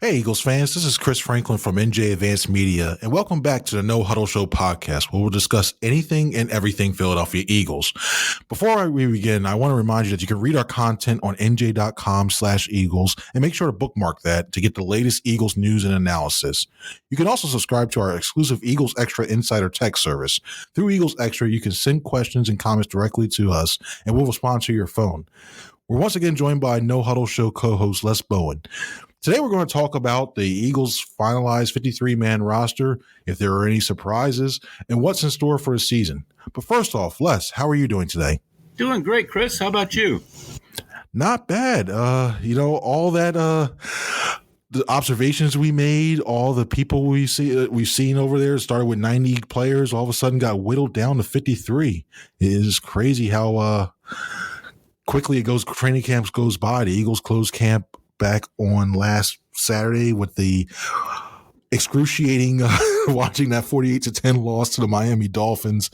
Hey, Eagles fans, this is Chris Franklin from NJ Advanced Media, and welcome back to the No-Huddle Show podcast, where we'll discuss anything and everything Philadelphia Eagles. Before we begin, I want to remind you that you can read our content on NJ.com/Eagles, and make sure to bookmark that to get the latest Eagles news and analysis. You can also subscribe to our exclusive Eagles Extra Insider text service. Through Eagles Extra, you can send questions and comments directly to us, and we'll respond to your phone. We're once again joined by No-Huddle Show co-host Les Bowen. Today we're going to talk about the Eagles' finalized 53-man roster, if there are any surprises, and what's in store for the season. But first off, Les, how are you doing today? Doing great, Chris. How about you? Not bad. All that the observations we made, all the people we've seen over there, started with 90 players, all of a sudden got whittled down to 53. It is crazy how quickly it goes. Training camps goes by. The Eagles closed camp back on last Saturday with the excruciating watching that 48-10 loss to the Miami Dolphins.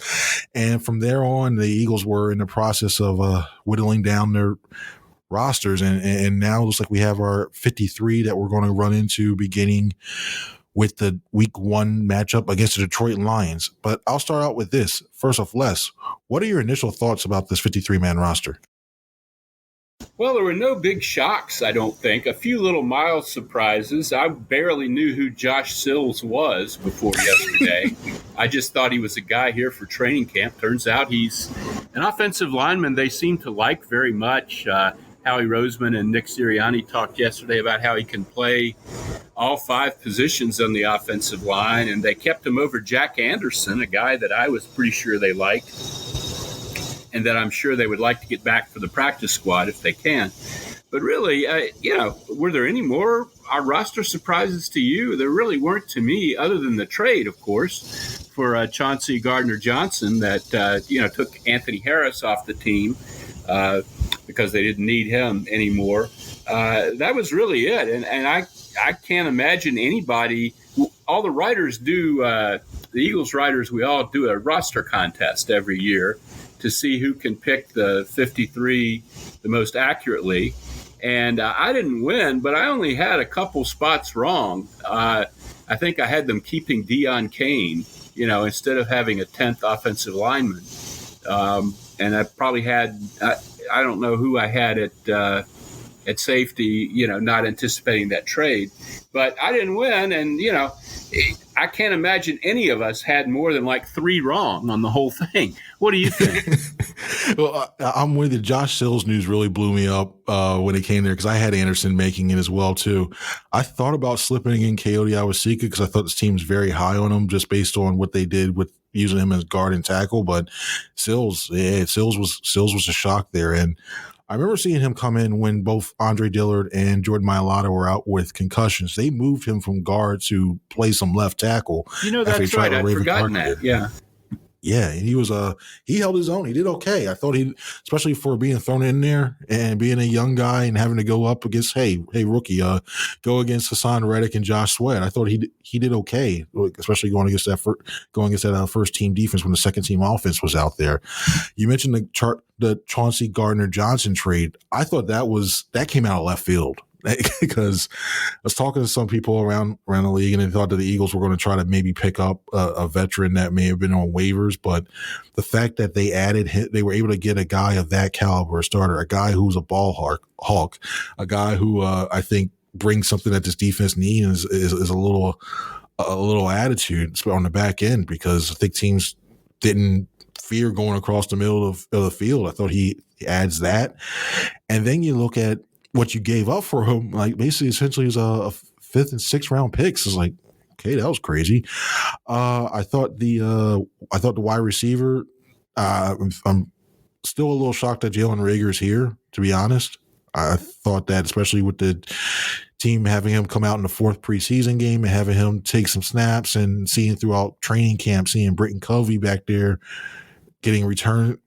And from there on, the Eagles were in the process of whittling down their rosters. And now it looks like we have our 53 that we're going to run into beginning with the week 1 matchup against the Detroit Lions. But I'll start out with this. First off, Les, what are your initial thoughts about this 53-man roster? Well, there were no big shocks, I don't think. A few little mild surprises. I barely knew who Josh Sills was before yesterday. I just thought he was a guy here for training camp. Turns out he's an offensive lineman they seem to like very much. Howie Roseman and Nick Sirianni talked yesterday about how he can play all 5 positions on the offensive line, and they kept him over Jack Anderson, a guy that I was pretty sure they liked, and that I'm sure they would like to get back for the practice squad if they can. But really, were there any more roster surprises to you? There really weren't to me, other than the trade, of course, for Chauncey Gardner-Johnson that, took Anthony Harris off the team because they didn't need him anymore. That was really it. And I can't imagine anybody – all the writers do the Eagles writers, we all do a roster contest every year to see who can pick the 53 the most accurately. And I didn't win, but I only had a couple spots wrong. I think I had them keeping Deion Kane, instead of having a 10th offensive lineman. And I probably had, I don't know who I had at safety, not anticipating that trade. But I didn't win, and, I can't imagine any of us had more than like 3 wrong on the whole thing. What do you think? Well, I'm with you. Josh Sills news really blew me up when it came there because I had Anderson making it as well, too. I thought about slipping in Coyote Awosika because I thought this team's very high on him just based on what they did with using him as guard and tackle. But Sills was a shock there. And I remember seeing him come in when both Andre Dillard and Jordan Mailata were out with concussions. They moved him from guard to play some left tackle. That's right. I'd forgotten that. Yeah. Yeah, and he held his own. He did okay. I thought especially for being thrown in there and being a young guy and having to go up against, hey, rookie, go against Hassan Reddick and Josh Sweat. I thought he did okay, especially going against that first team defense when the second team offense was out there. You mentioned the Chauncey Gardner-Johnson trade. I thought that came out of left field. Because I was talking to some people around the league, and they thought that the Eagles were going to try to maybe pick up a veteran that may have been on waivers. But the fact that they were able to get a guy of that caliber, a starter, a guy who's a ball hawk, a guy who I think brings something that this defense needs is a little attitude on the back end, because I think teams didn't fear going across the middle of the field. I thought he adds that, and then you look at what you gave up for him, like basically essentially is a 5th and 6th round picks. Is like, okay, that was crazy. I thought the wide receiver, I'm still a little shocked that Jalen Reagor's here, to be honest. I thought that, especially with the team having him come out in the 4th preseason game and having him take some snaps and seeing throughout training camp, seeing Britton Covey back there getting returns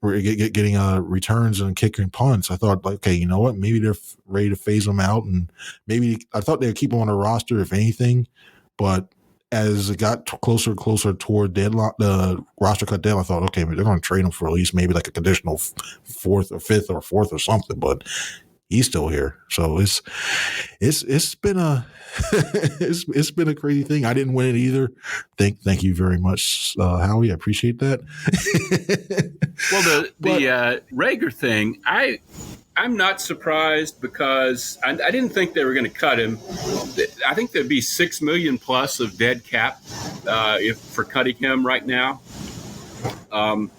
and kicking punts. I thought, like, okay, you know what? Maybe they're ready to phase them out, and maybe I thought they'd keep them on the roster if anything. But as it got closer and closer toward deadline, the roster cut down, I thought, okay, they're going to trade them for at least maybe like a conditional 4th or 5th or 4th or something. But he's still here. So it's been a it's been a crazy thing. I didn't win it either. Thank you very much, Howie. I appreciate that. Well, the Rager thing, I'm not surprised because I didn't think they were going to cut him. I think there'd be $6 million plus of dead cap for cutting him right now. And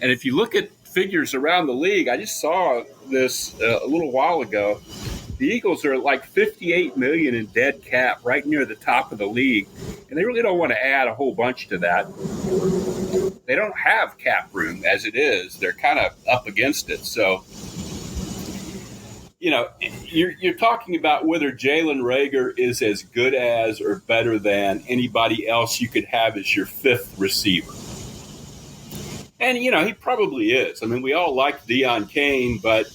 if you look at figures around the league, I just saw this a little while ago. The Eagles are like $58 million in dead cap, right near the top of the league, and they really don't want to add a whole bunch to that. They don't have cap room as it is. They're kind of up against it. So, you're talking about whether Jalen Reagor is as good as or better than anybody else you could have as your fifth receiver. And, he probably is. I mean, we all like Deion Kane, but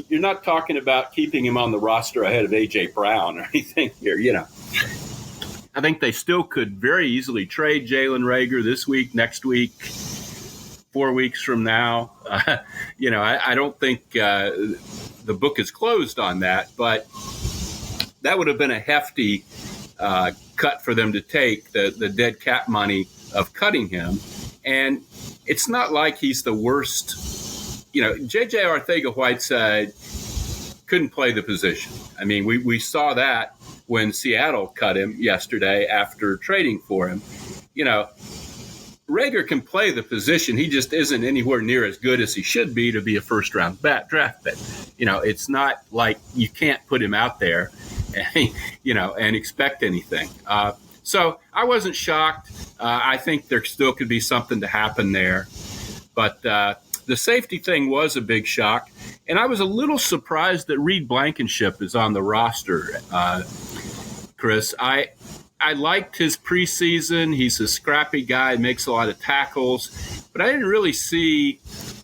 you're not talking about keeping him on the roster ahead of A.J. Brown or anything here, I think they still could very easily trade Jalen Reagor this week, next week, 4 weeks from now. I don't think the book is closed on that, but that would have been a hefty cut for them to take, the dead cap money of cutting him. And it's not like he's the worst. J.J. Arcega-Whiteside couldn't play the position. I mean, we saw that when Seattle cut him yesterday after trading for him. Reagor can play the position. He just isn't anywhere near as good as he should be to be a first-round draft pick. It's not like you can't put him out there, and expect anything. So I wasn't shocked. I think there still could be something to happen there. But the safety thing was a big shock. And I was a little surprised that Reed Blankenship is on the roster, Chris. I liked his preseason. He's a scrappy guy, makes a lot of tackles. But I didn't really see,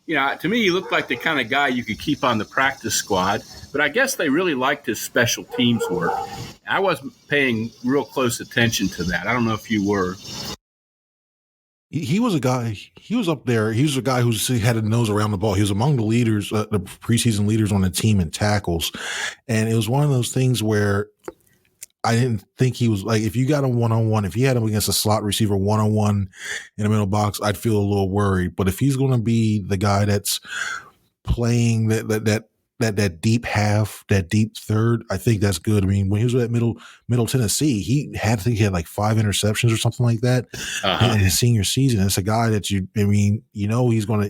to me, he looked like the kind of guy you could keep on the practice squad. But I guess they really liked his special teams work. I wasn't paying real close attention to that. I don't know if you were. He was a guy. He was up there. He was a guy who had a nose around the ball. He was among the leaders, the preseason leaders on the team in tackles, and it was one of those things where I didn't think he was like, if you got him one-on-one, if you had him against a slot receiver one-on-one in the middle box, I'd feel a little worried. But if he's going to be the guy that's playing that deep half, that deep third, I think that's good. I mean, when he was at Middle Tennessee, he had like 5 interceptions or something like that in his senior season. It's a guy that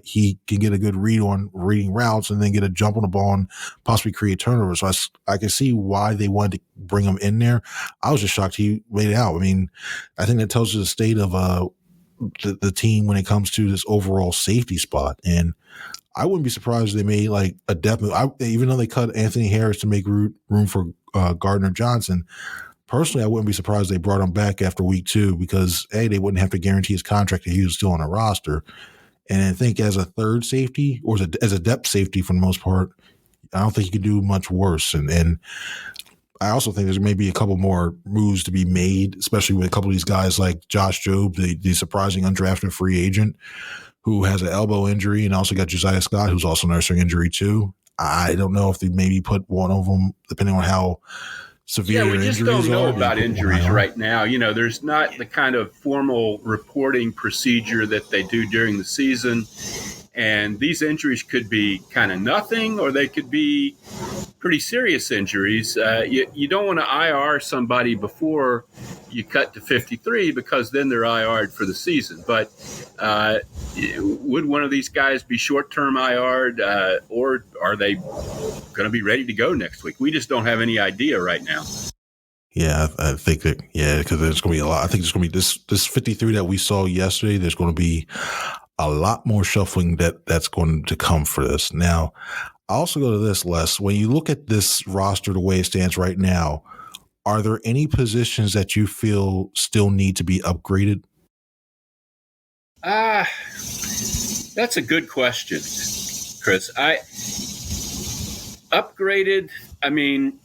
he can get a good read on reading routes and then get a jump on the ball and possibly create turnovers. So I can see why they wanted to bring him in there. I was just shocked he made it out. I mean, I think that tells you the state of the team when it comes to this overall safety spot. And I wouldn't be surprised if they made like a depth move. Even though they cut Anthony Harris to make room for Gardner Johnson, personally, I wouldn't be surprised they brought him back after week 2 because, A, they wouldn't have to guarantee his contract if he was still on a roster. And I think as a third safety or as a depth safety for the most part, I don't think he could do much worse. And I also think there's maybe a couple more moves to be made, especially with a couple of these guys like Josh Jobe, the surprising undrafted free agent, who has an elbow injury, and also got Josiah Scott, who's also nursing injury too. I don't know if they maybe put one of them, depending on how severe their injuries are. Yeah, we just don't know about injuries right now. There's not the kind of formal reporting procedure that they do during the season. And these injuries could be kind of nothing, or they could be pretty serious injuries. You don't want to IR somebody before you cut to 53 because then they're IR'd for the season. But would one of these guys be short-term IR'd, or are they going to be ready to go next week? We just don't have any idea right now. Yeah, I think that, because there's going to be a lot. I think there's going to be this 53 that we saw yesterday. There's going to be a lot more shuffling that's going to come for this. Now, I also go to this, Les. When you look at this roster the way it stands right now, are there any positions that you feel still need to be upgraded? That's a good question, Chris. Upgraded, I mean,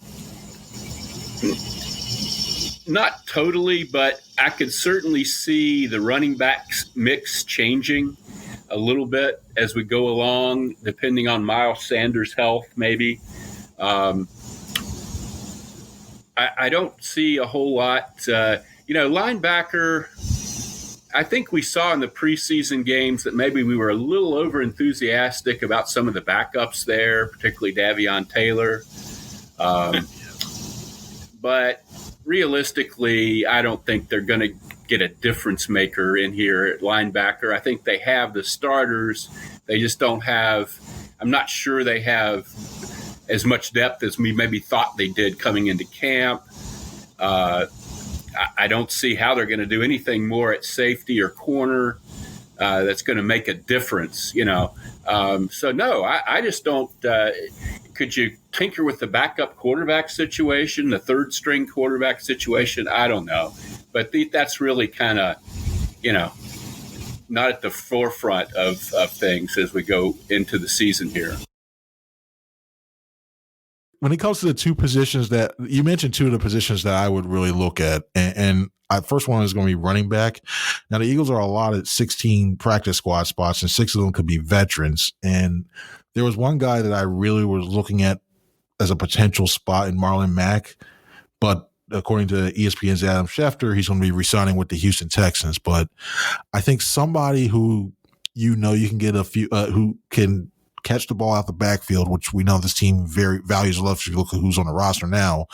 not totally, but I could certainly see the running backs mix changing. a little bit as we go along, depending on Miles Sanders' health, maybe. I don't see a whole lot. Linebacker, I think we saw in the preseason games that maybe we were a little over enthusiastic about some of the backups there, particularly Davion Taylor. But realistically, I don't think they're going to get a difference maker in here at linebacker. I think they have the starters. They just don't have – I'm not sure they have as much depth as we maybe thought they did coming into camp. I don't see how they're going to do anything more at safety or corner that's going to make a difference, So, no, I just don't could you tinker with the backup quarterback situation, the third-string quarterback situation? I don't know. But that's really kind of, not at the forefront of things as we go into the season here. When it comes to the two positions that you mentioned, two of the positions that I would really look at, and first one is going to be running back. Now the Eagles are allotted 16 practice squad spots, and 6 of them could be veterans. And there was one guy that I really was looking at as a potential spot in Marlon Mack, but according to ESPN's Adam Schefter, he's going to be re-signing with the Houston Texans. But I think somebody who you can get a few who can catch the ball out the backfield, which we know this team very values a lot if you look at who's on the roster now,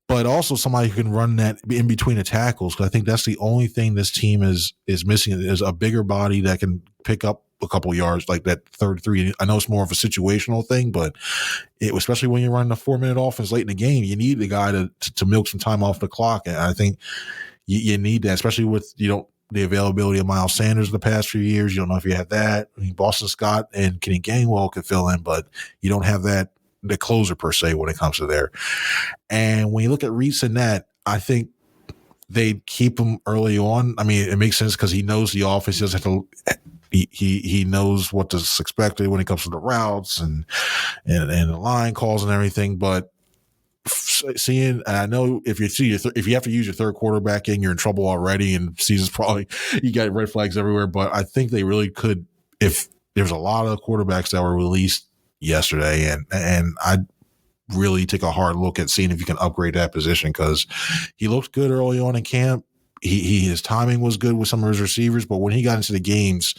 but also somebody who can run that in between the tackles. Because I think that's the only thing this team is missing is a bigger body that can pick up a couple of yards, like that third three. I know it's more of a situational thing, but especially when you're running a 4-minute offense late in the game, you need the guy to milk some time off the clock. And I think you need that, especially with, the availability of Miles Sanders the past few years. You don't know if you have that. I mean, Boston Scott and Kenny Gainwell could fill in, but you don't have that, the closer per se, when it comes to there. And when you look at Reese and that, I think they keep him early on. I mean, it makes sense because he knows the offense. He doesn't have to. He knows what to expect when it comes to the routes and the line calls and everything. But seeing, and I know if you have to use your third quarterback you're in trouble already, and season's probably, you got red flags everywhere. But I think they really could, if there's a lot of quarterbacks that were released yesterday, and I really take a hard look at seeing if you can upgrade that position, because he looked good early on in camp. His timing was good with some of his receivers, but when he got into the games,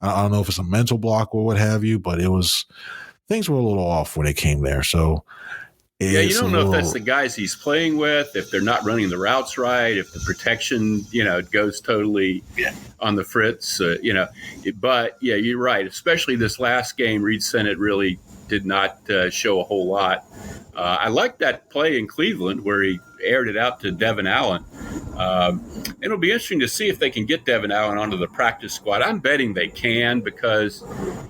I don't know if it's a mental block or what have you, but things were a little off when it came there. So you don't know if that's the guys he's playing with, if they're not running the routes right, if the protection, goes totally on the fritz, But, yeah, you're right. Especially this last game, Reed Sennett really did not show a whole lot. I like that play in Cleveland where he aired it out to Devin Allen. It'll be interesting to see if they can get Devin Allen onto the practice squad. I'm betting they can, because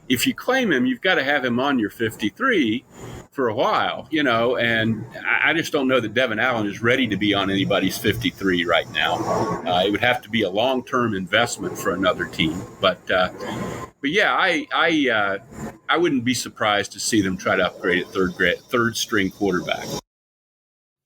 if you claim him, you've got to have him on your 53 for a while, and I just don't know that Devin Allen is ready to be on anybody's 53 right now. It would have to be a long-term investment for another team. But yeah, I wouldn't be surprised to see them try to upgrade at third string quarterback.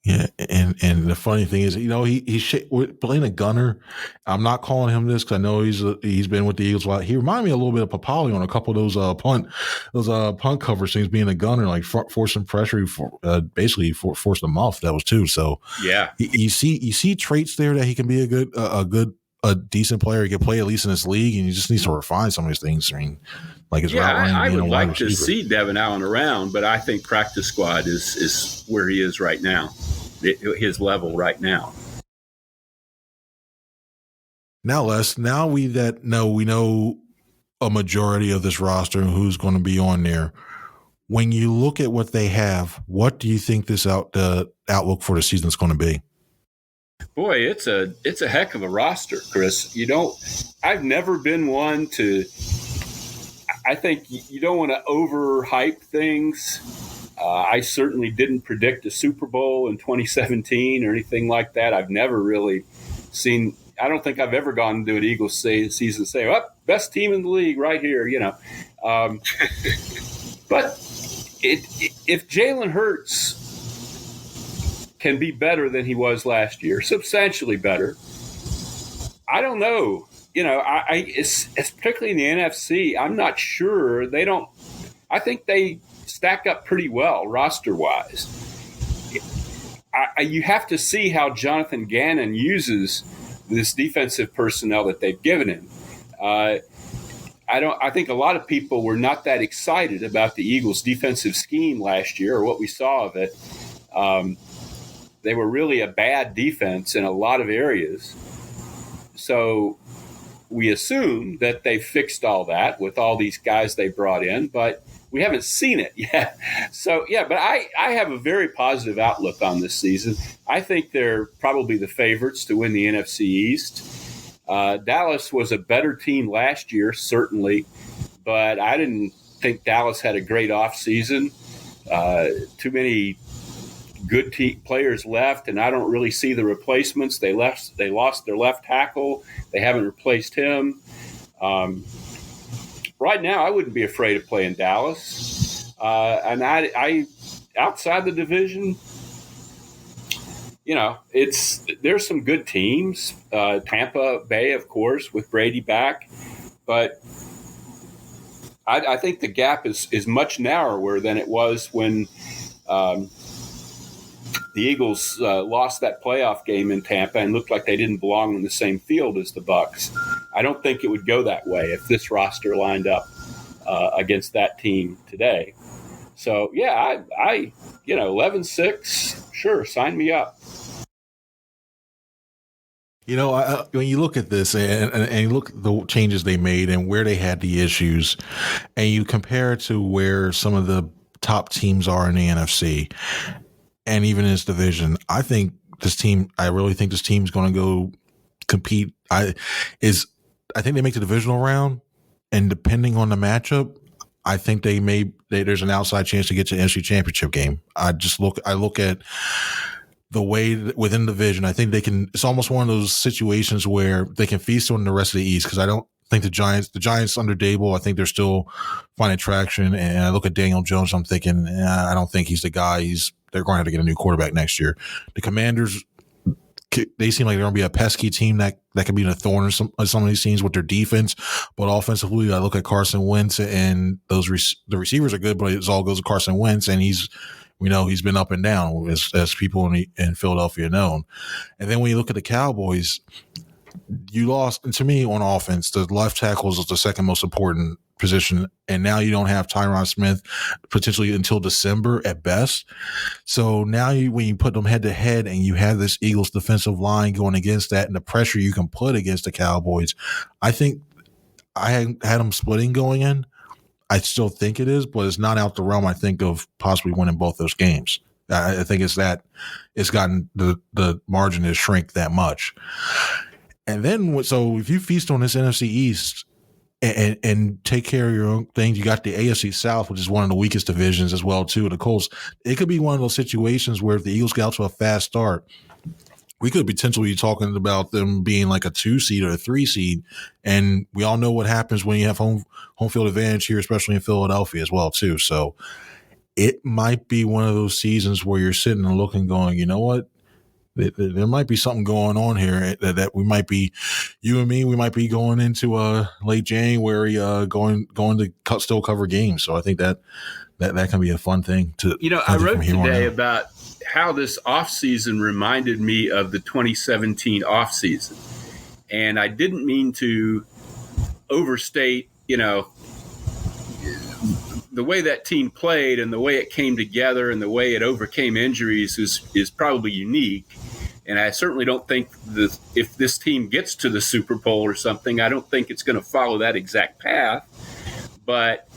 Yeah, and the funny thing is, he's playing a gunner. I'm not calling him this because I know he's been with the Eagles a lot. He reminded me a little bit of Papali on a couple of those punt coverage things, being a gunner, like forcing pressure, basically forced them off. That was too. So yeah, you see traits there that he can be a decent player. He can play at least in this league, and he just needs to refine some of these things. I mean, like his route running. I would like to see Devin Allen around, but I think practice squad is where he is right now, his level right now. Now, Les, we know a majority of this roster and who's going to be on there. When you look at what they have, what do you think the outlook for the season is going to be? Boy, it's a heck of a roster, Chris. I've never been one to. I think you don't want to overhype things. I certainly didn't predict a Super Bowl in 2017 or anything like that. I've never really seen. I don't think I've ever gone into an Eagles season saying, "Oh, best team in the league right here," But if Jalen Hurts can be better than he was last year, substantially better, I don't know it's particularly in the NFC, I'm not sure. I think they stack up pretty well roster-wise. You have to see how Jonathan Gannon uses this defensive personnel that they've given him. I think a lot of people were not that excited about the Eagles' defensive scheme last year or what we saw of it. They were really a bad defense in a lot of areas. So we assume that they fixed all that with all these guys they brought in, but we haven't seen it yet. So, yeah, but I have a very positive outlook on this season. I think they're probably the favorites to win the NFC East. Dallas was a better team last year, certainly, but I didn't think Dallas had a great offseason. Too many good players left, and I don't really see the replacements. They lost their left tackle. They haven't replaced him. Right now, I wouldn't be afraid of playing Dallas. And I outside the division, there's some good teams. Tampa Bay, of course, with Brady back. But I think the gap is much narrower than it was when the Eagles lost that playoff game in Tampa and looked like they didn't belong in the same field as the Bucs. I don't think it would go that way if this roster lined up against that team today. So, yeah, I 11-6, sure, sign me up. When you look at this and you look at the changes they made and where they had the issues, and you compare it to where some of the top teams are in the NFC and even in this division, I really think this team's going to go compete. I think they make the divisional round, and depending on the matchup, I think there's an outside chance to get to the NFC Championship game. I look at the way within the division, I think it's almost one of those situations where they can feast on the rest of the East, because I don't think the Giants under Dable, I think they're still finding traction. And I look at Daniel Jones, I'm thinking, I don't think he's the guy. They're going to have to get a new quarterback next year. The Commanders, they seem like they're going to be a pesky team that could be in a thorn in some of these teams with their defense. But offensively, I look at Carson Wentz, and the receivers are good, but it all goes to Carson Wentz, and he's been up and down, as people in Philadelphia know. And then when you look at the Cowboys, you lost, and to me, on offense, the left tackle is the second most important position, and now you don't have Tyron Smith potentially until December at best. So now when you put them head to head and you have this Eagles defensive line going against that and the pressure you can put against the Cowboys, I think I had them splitting going in. I still think it is, but it's not out the realm, I think, of possibly winning both those games. I think it's gotten the margin to shrink that much. And then, so if you feast on this NFC East and take care of your own things, you got the AFC South, which is one of the weakest divisions as well, too. The Colts, it could be one of those situations where if the Eagles get out to a fast start, we could potentially be talking about them being like a 2 seed or a 3 seed. And we all know what happens when you have home field advantage here, especially in Philadelphia as well, too. So it might be one of those seasons where you're sitting and looking, going, you know what? There might be something going on here that we might be, you and me, we might be going into late January, going to still cover games. So I think that can be a fun thing to. I wrote today about how this offseason reminded me of the 2017 offseason, and I didn't mean to overstate, the way that team played and the way it came together and the way it overcame injuries is probably unique. And I certainly don't think if this team gets to the Super Bowl or something, I don't think it's going to follow that exact path. But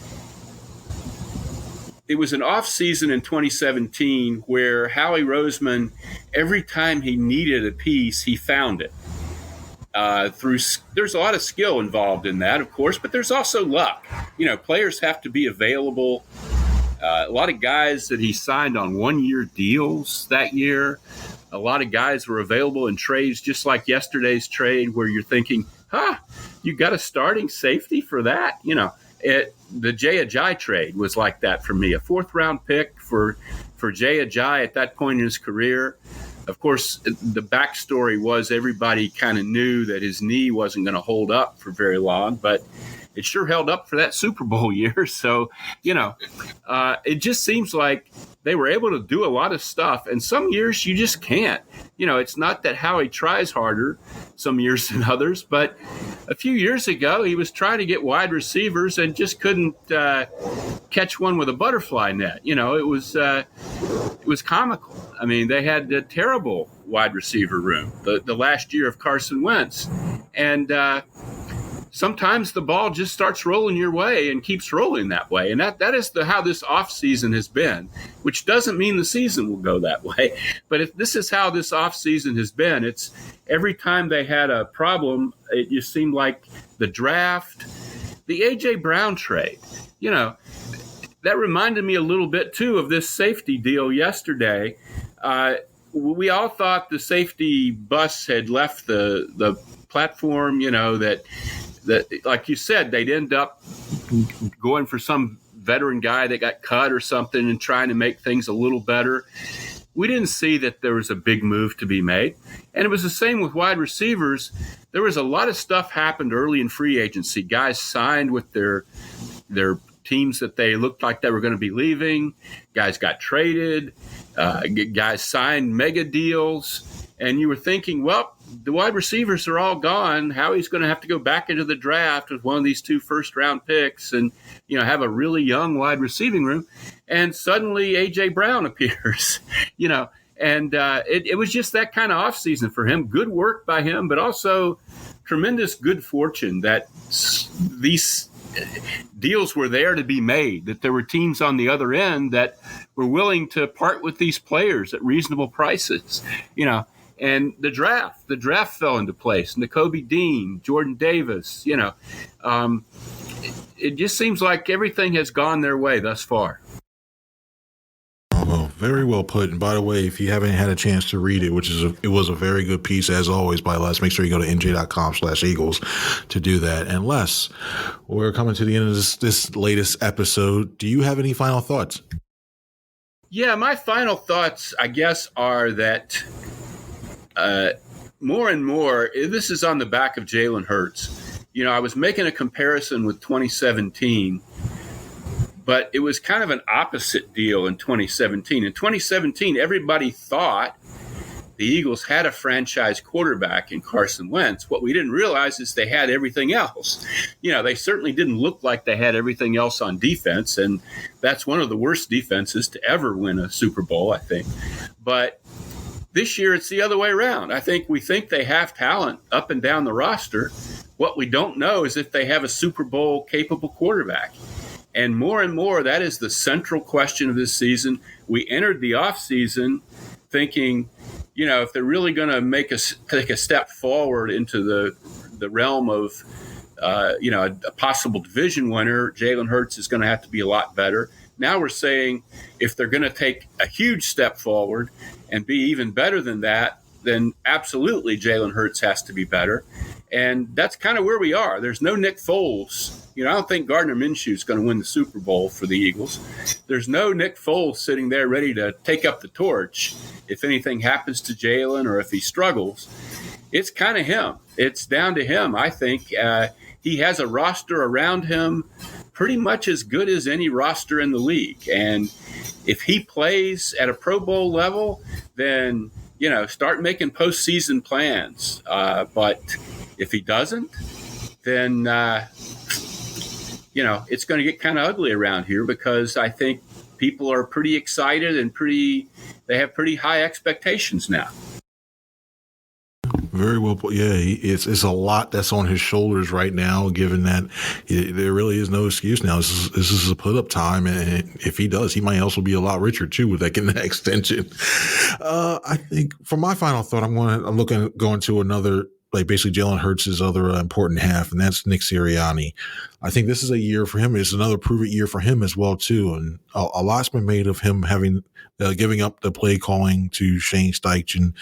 it was an off season in 2017 where Howie Roseman, every time he needed a piece, he found it. There's a lot of skill involved in that, of course, but there's also luck. Players have to be available. A lot of guys that he signed on 1-year deals that year. A lot of guys were available in trades, just like yesterday's trade, where you're thinking, you got a starting safety for that? The Jay Ajayi trade was like that for me. A 4th-round pick for Jay Ajayi at that point in his career. Of course, the backstory was everybody kind of knew that his knee wasn't going to hold up for very long, but it sure held up for that Super Bowl year. So, it just seems like they were able to do a lot of stuff. And some years you just can't. It's not that Howie tries harder some years than others, but a few years ago he was trying to get wide receivers and just couldn't catch one with a butterfly net. It was comical. I mean, they had a terrible wide receiver room the last year of Carson Wentz. And sometimes the ball just starts rolling your way and keeps rolling that way. And that is how this offseason has been, which doesn't mean the season will go that way. But if this is how this offseason has been, it's every time they had a problem, it just seemed like the draft, the A.J. Brown trade, that reminded me a little bit, too, of this safety deal yesterday. We all thought the safety bus had left the platform, that like you said, they'd end up going for some veteran guy that got cut or something and trying to make things a little better. We didn't see that there was a big move to be made. And it was the same with wide receivers. There was a lot of stuff happened early in free agency. Guys signed with their teams that they looked like they were going to be leaving. Guys got traded. Guys signed mega deals. And you were thinking, well, the wide receivers are all gone. Howie's going to have to go back into the draft with one of these 2 first-round picks and, have a really young wide receiving room. And suddenly A.J. Brown appears, and it was just that kind of offseason for him. Good work by him, but also tremendous good fortune that these deals were there to be made, that there were teams on the other end that were willing to part with these players at reasonable prices, And the draft fell into place. Nakobe Dean, Jordan Davis, it just seems like everything has gone their way thus far. Oh, very well put. And by the way, if you haven't had a chance to read it, it was a very good piece as always by Les, make sure you go to NJ.com/Eagles to do that. And Les, we're coming to the end of this latest episode. Do you have any final thoughts? Yeah, my final thoughts, I guess, are that more and more, this is on the back of Jalen Hurts. I was making a comparison with 2017, but it was kind of an opposite deal in 2017. In 2017, everybody thought the Eagles had a franchise quarterback in Carson Wentz. What we didn't realize is they had everything else. They certainly didn't look like they had everything else on defense, and that's one of the worst defenses to ever win a Super Bowl, I think. But this year, it's the other way around. We think they have talent up and down the roster. What we don't know is if they have a Super Bowl capable quarterback. And more, that is the central question of this season. We entered the offseason thinking, if they're really going to take a step forward into the realm of, a possible division winner, Jalen Hurts is going to have to be a lot better. Now we're saying if they're going to take a huge step forward and be even better than that, then absolutely Jalen Hurts has to be better. And that's kind of where we are. There's no Nick Foles. I don't think Gardner Minshew is going to win the Super Bowl for the Eagles. There's no Nick Foles sitting there ready to take up the torch if anything happens to Jalen or if he struggles. It's kind of him. It's down to him, I think. He has a roster around him pretty much as good as any roster in the league. And if he plays at a Pro Bowl level, then, start making postseason plans. But if he doesn't, then, it's going to get kind of ugly around here because I think people are pretty excited and they have pretty high expectations now. Very well put. Yeah, it's a lot that's on his shoulders right now, given that there really is no excuse now. This is a put-up time, and if he does, he might also be a lot richer, too, with that extension. I think for my final thought, I'm going to another, basically Jalen Hurts' other important half, and that's Nick Sirianni. I think this is a year for him. It's another prove-it year for him as well, too, and a lot's been made of him giving up the play calling to Shane Steichen,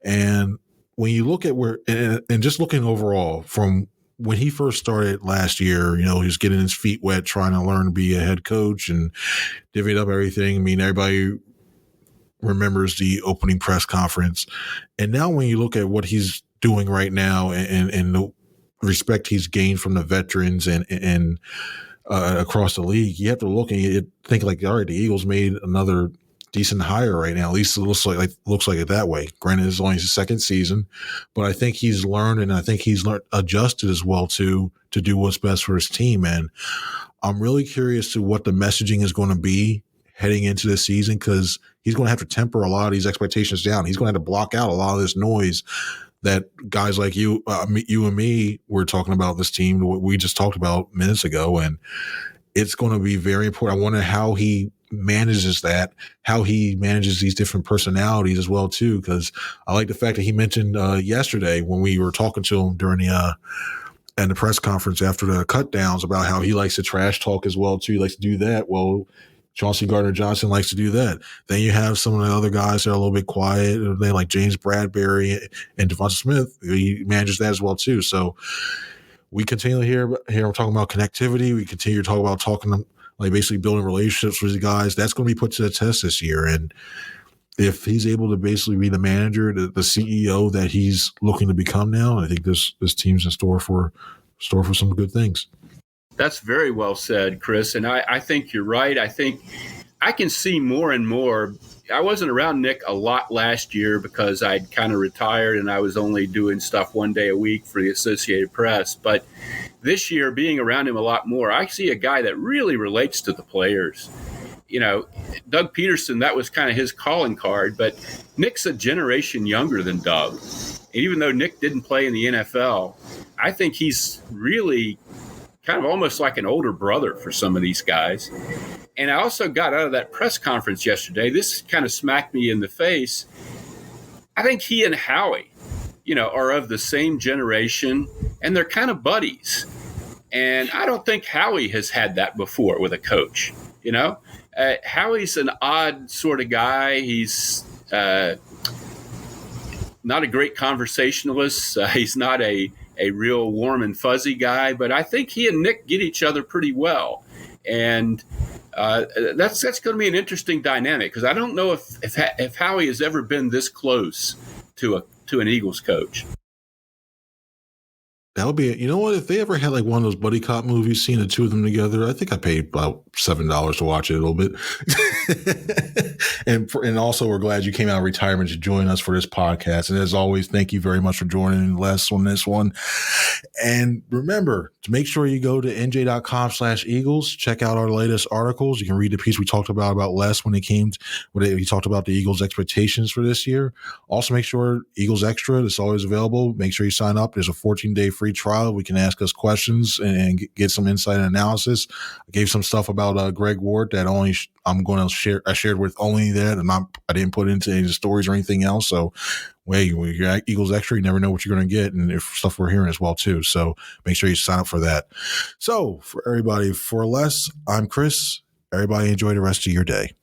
and when you look at where, and just looking overall from when he first started last year, he was getting his feet wet, trying to learn to be a head coach and divvying up everything. I mean, everybody remembers the opening press conference. And now when you look at what he's doing right now and the respect he's gained from the veterans and across the league, you have to look and think like, all right, the Eagles made another decent hire right now. At least it looks like it that way. Granted, it's only his second season, but I think he's learned, and I think he's adjusted as well to do what's best for his team. And I'm really curious to what the messaging is going to be heading into this season, because he's going to have to temper a lot of these expectations down. He's going to have to block out a lot of this noise that guys like you and me were talking about this team. We just talked about minutes ago, and it's going to be very important. I wonder how he manages that, how he manages these different personalities as well too. Because I like the fact that he mentioned yesterday when we were talking to him during the press conference after the cut downs about how he likes to trash talk as well too. He likes to do that. Well, Chauncey Gardner-Johnson likes to do that. Then you have some of the other guys that are a little bit quiet. They like James Bradbury and Devonta Smith. He manages that as well too. So we continue to hear we're talking about connectivity. We continue to talk about like basically building relationships with the guys. That's going to be put to the test this year. And if he's able to basically be the manager, the CEO that he's looking to become now, I think this team's in store for some good things. That's very well said, Chris. And I think you're right. I think I can see more and more. I wasn't around Nick a lot last year because I'd kind of retired and I was only doing stuff one day a week for the Associated Press. But this year, being around him a lot more, I see a guy that really relates to the players. You know, Doug Peterson, that was kind of his calling card, but Nick's a generation younger than Doug. And even though Nick didn't play in the NFL, I think he's really kind of almost like an older brother for some of these guys. And I also got out of that press conference yesterday. This kind of smacked me in the face. I think he and Howie, are of the same generation, and they're kind of buddies. And I don't think Howie has had that before with a coach. Howie's an odd sort of guy. He's not a great conversationalist. He's not a real warm and fuzzy guy, but I think he and Nick get each other pretty well. And that's going to be an interesting dynamic, because I don't know if Howie has ever been this close to an Eagles coach. That would be, if they ever had like one of those buddy cop movies, seeing the two of them together, I think I paid about $7 to watch it a little bit. And also, we're glad you came out of retirement to join us for this podcast. And as always, thank you very much for joining Les on this one. And remember to make sure you go to NJ.com/Eagles, check out our latest articles. You can read the piece we talked about Les when he talked about the Eagles' expectations for this year. Also, make sure Eagles Extra is always available. Make sure you sign up. There's a 14-day free trial. We can ask us questions and get some insight and analysis. I gave some stuff about Greg Ward that I'm going to share. I shared with only that, and I didn't put into any stories or anything else. So, when you're at Eagles Extra, you never know what you're going to get, and if stuff we're hearing as well too. So make sure you sign up for that. So for everybody, for Les, I'm Chris. Everybody enjoy the rest of your day.